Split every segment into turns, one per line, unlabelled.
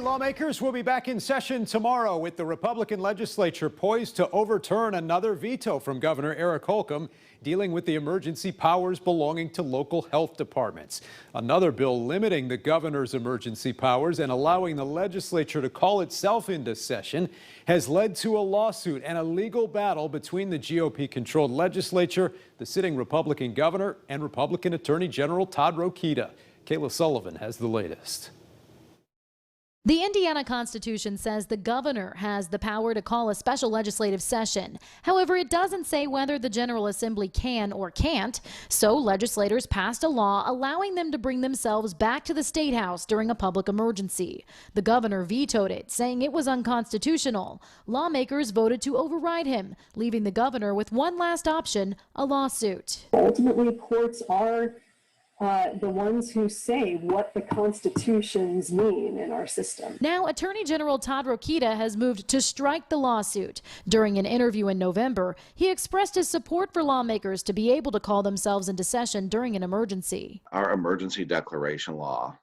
lawmakers will be back in session tomorrow with the Republican legislature poised to overturn another veto from Governor Eric Holcomb dealing with the emergency powers belonging to local health departments. Another bill limiting the governor's emergency powers and allowing the legislature to call itself into session has led to a lawsuit and a legal battle between the GOP-controlled legislature, the sitting Republican governor, and Republican Attorney General Todd Rokita. Kayla Sullivan has the latest.
The Indiana Constitution says the governor has the power to call a special legislative session. However, it doesn't say whether the General Assembly can or can't. So legislators passed a law allowing them to bring themselves back to the State House during a public emergency. The governor vetoed it, saying it was unconstitutional. Lawmakers voted to override him, leaving the governor with one last option, a lawsuit.
Ultimately, courts are the ones who say what the constitutions mean in our system.
Now, Attorney General Todd Rokita has moved to strike the lawsuit. During an interview in November, he expressed his support for lawmakers to be able to call themselves into session during an emergency.
Our emergency declaration law,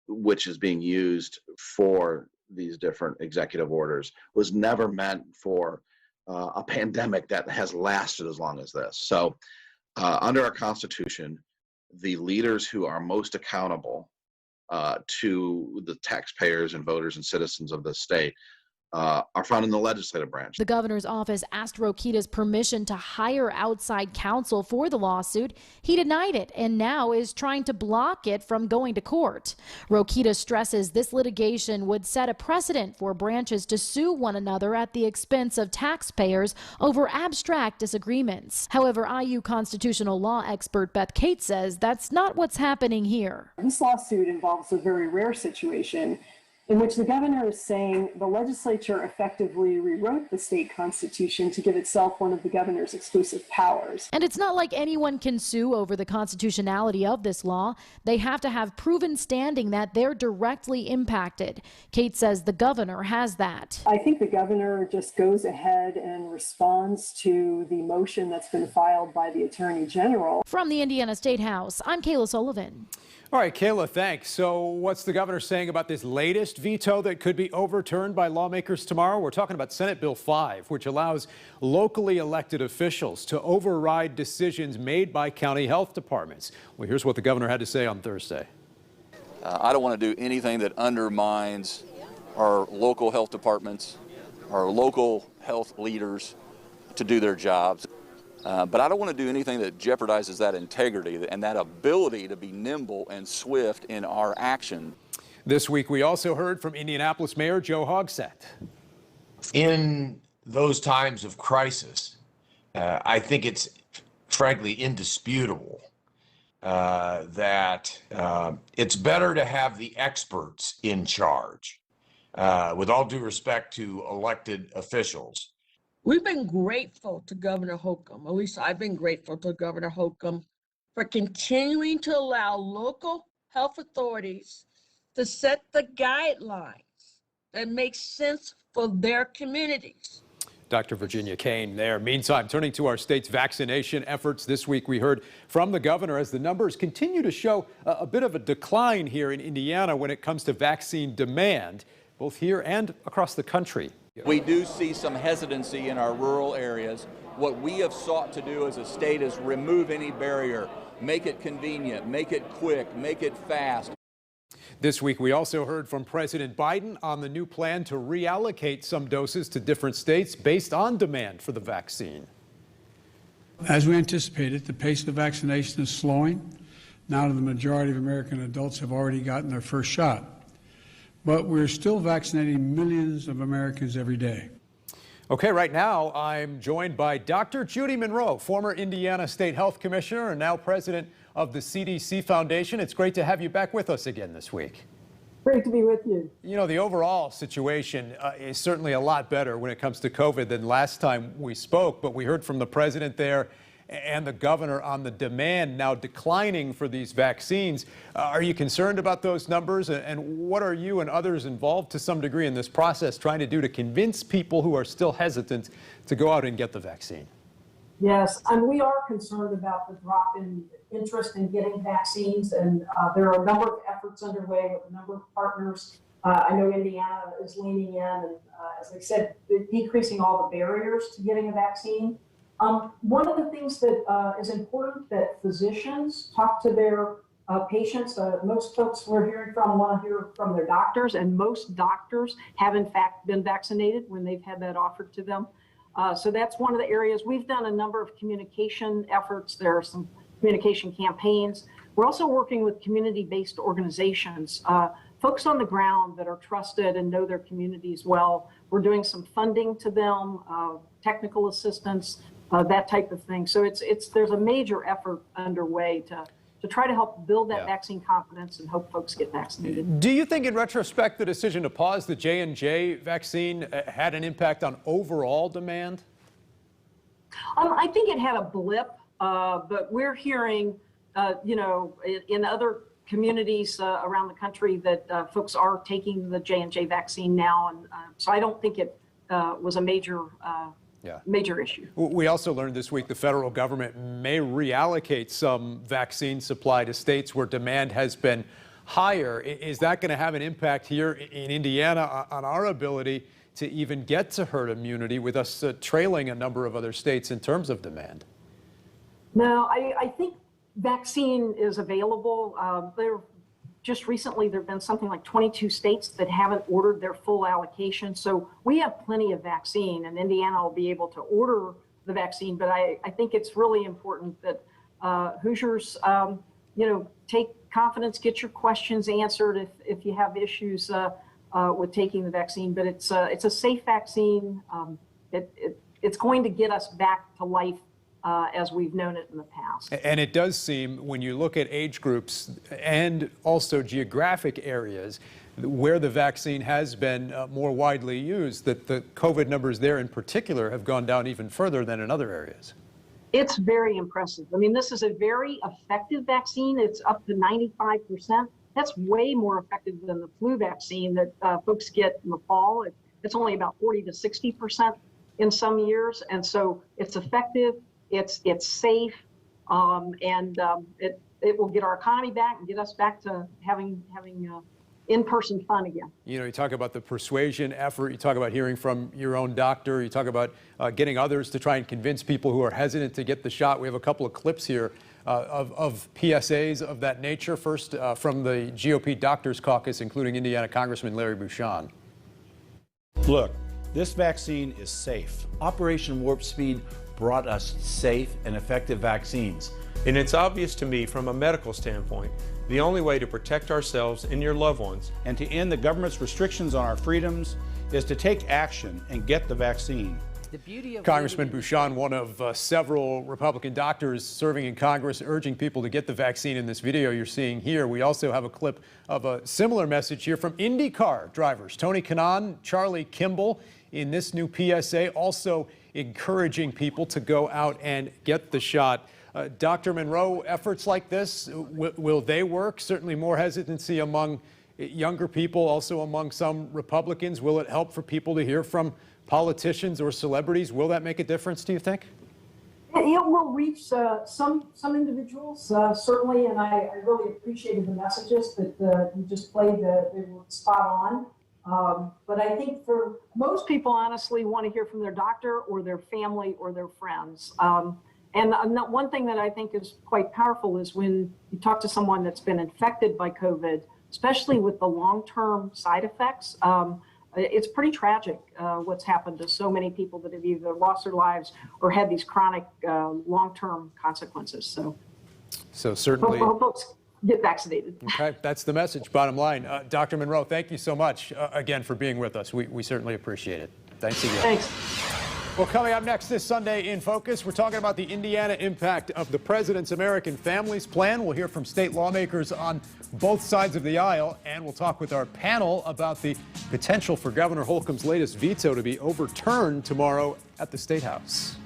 which is being used for these different executive orders, was never meant for a pandemic that has lasted as long as this. So under our Constitution, the leaders who are most accountable to the taxpayers and voters and citizens of the state are found in the legislative branch.
The governor's office asked Rokita's permission to hire outside counsel for the lawsuit. He denied it and now is trying to block it from going to court. Rokita stresses this litigation would set a precedent for branches to sue one another at the expense of taxpayers over abstract disagreements. However, IU constitutional law expert Beth Cates says that's not what's happening here.
This lawsuit involves a very rare situation in which the governor is saying the legislature effectively rewrote the state constitution to give itself one of the governor's exclusive powers.
And it's not like anyone can sue over the constitutionality of this law. They have to have proven standing that they're directly impacted. Kate says the governor has that.
I think the governor just goes ahead and responds to the motion that's been filed by the Attorney General.
From the Indiana State House, I'm Kayla Sullivan.
All right, Kayla, thanks. So what's the governor saying about this latest veto that could be overturned by lawmakers tomorrow? We're talking about Senate Bill 5, which allows locally elected officials to override decisions made by county health departments. Well, here's what the governor had to say on Thursday.
I don't want to do anything that undermines our local health departments, our local health leaders to do their jobs. But I don't want to do anything that jeopardizes that integrity and that ability to be nimble and swift in our action.
This week, we also heard from Indianapolis Mayor Joe Hogsett.
In those times of crisis, I think it's frankly indisputable that it's better to have the experts in charge, with all due respect to elected officials.
We've been grateful to Governor Holcomb, at least I've been grateful to Governor Holcomb, for continuing to allow local health authorities to set the guidelines that make sense for their communities.
Dr. Virginia Kane there. Meantime, turning to our state's vaccination efforts this week, we heard from the governor as the numbers continue to show a bit of a decline here in Indiana when it comes to vaccine demand, both here and across the country.
We do see some hesitancy in our rural areas. What we have sought to do as a state is remove any barrier, make it convenient, make it quick, make it fast.
This week, we also heard from President Biden on the new plan to reallocate some doses to different states based on demand for the vaccine.
As we anticipated, the pace of vaccination is slowing. Now the majority of American adults have already gotten their first shot. But we're still vaccinating millions of Americans every day.
Okay, right now I'm joined by Dr. Judy Monroe, former Indiana State Health Commissioner and now president of the CDC Foundation. It's great to have you back with us again this week.
Great to be with you.
You know, the overall situation is certainly a lot better when it comes to COVID than last time we spoke, but we heard from the president there and the governor on the demand now declining for these vaccines. Are you concerned about those numbers? And what are you and others involved to some degree in this process trying to do to convince people who are still hesitant to go out and get the vaccine?
Yes, and we are concerned about the drop in interest in getting vaccines, and there are a number of efforts underway with a number of partners I know Indiana is leaning in and, as I said, decreasing all the barriers to getting a vaccine. One of the things that is important that physicians talk to their patients. Most folks we're hearing from want to hear from their doctors, and most doctors have in fact been vaccinated when they've had that offered to them. So that's one of the areas. We've done a number of communication efforts. There are some communication campaigns. We're also working with community-based organizations, folks on the ground that are trusted and know their communities well. We're doing some funding to them, technical assistance, that type of thing. So there's a major effort underway to try to help build that vaccine confidence and hope folks get vaccinated.
Do you think in retrospect the decision to pause the J&J vaccine had an impact on overall demand?
I think it had a blip, but we're hearing, in other communities around the country that folks are taking the J&J vaccine now. And so I don't think it was a major issue.
We also learned this week the federal government may reallocate some vaccine supply to states where demand has been higher. Is that going to have an impact here in Indiana on our ability to even get to herd immunity, with us trailing a number of other states in terms of demand?
No, I think vaccine is available. Just recently, there have been something like 22 states that haven't ordered their full allocation. So we have plenty of vaccine, and Indiana will be able to order the vaccine. But I think it's really important that Hoosiers, take confidence, get your questions answered if you have issues with taking the vaccine. But it's a safe vaccine. It's going to get us back to life as we've known it in the past.
And it does seem, when you look at age groups and also geographic areas where the vaccine has been more widely used, that the COVID numbers there in particular have gone down even further than in other areas.
It's very impressive. I mean, this is a very effective vaccine. It's up to 95%. That's way more effective than the flu vaccine that folks get in the fall. It's only about 40 to 60% in some years. And so it's effective. It's safe, and it will get our economy back and get us back to having in-person fun again.
You talk about the persuasion effort, you talk about hearing from your own doctor, you talk about getting others to try and convince people who are hesitant to get the shot. We have a couple of clips here of PSAs of that nature. First, from the GOP Doctors Caucus, including Indiana Congressman Larry Bucshon.
Look, this vaccine is safe. Operation Warp Speed brought us safe and effective vaccines.
And it's obvious to me from a medical standpoint, the only way to protect ourselves and your loved ones
And to end the government's restrictions on our freedoms is to take action and get the vaccine.
Congressman Bucshon, one of several Republican doctors serving in Congress, urging people to get the vaccine in this video you're seeing here. We also have a clip of a similar message here from IndyCar drivers, Tony Kanaan, Charlie Kimball, in this new PSA, also encouraging people to go out and get the shot. Dr. Monroe, efforts like this, will they work? Certainly more hesitancy among younger people, also among some Republicans. Will it help for people to hear from politicians or celebrities? Will that make a difference, do you think?
It will reach some individuals, certainly, and I really appreciated the messages that you just played. They were spot on. But I think for most people, honestly, want to hear from their doctor or their family or their friends. And one thing that I think is quite powerful is when you talk to someone that's been infected by COVID, especially with the long-term side effects. It's pretty tragic what's happened to so many people that have either lost their lives or had these chronic long-term consequences. So
certainly,
hope folks get vaccinated.
Okay, that's the message, bottom line. Dr. Monroe, thank you so much again for being with us. We certainly appreciate it. Thanks again.
Thanks.
Well, coming up next this Sunday in Focus, we're talking about the Indiana impact of the President's American Families Plan. We'll hear from state lawmakers on both sides of the aisle, and we'll talk with our panel about the potential for Governor Holcomb's latest veto to be overturned tomorrow at the State House.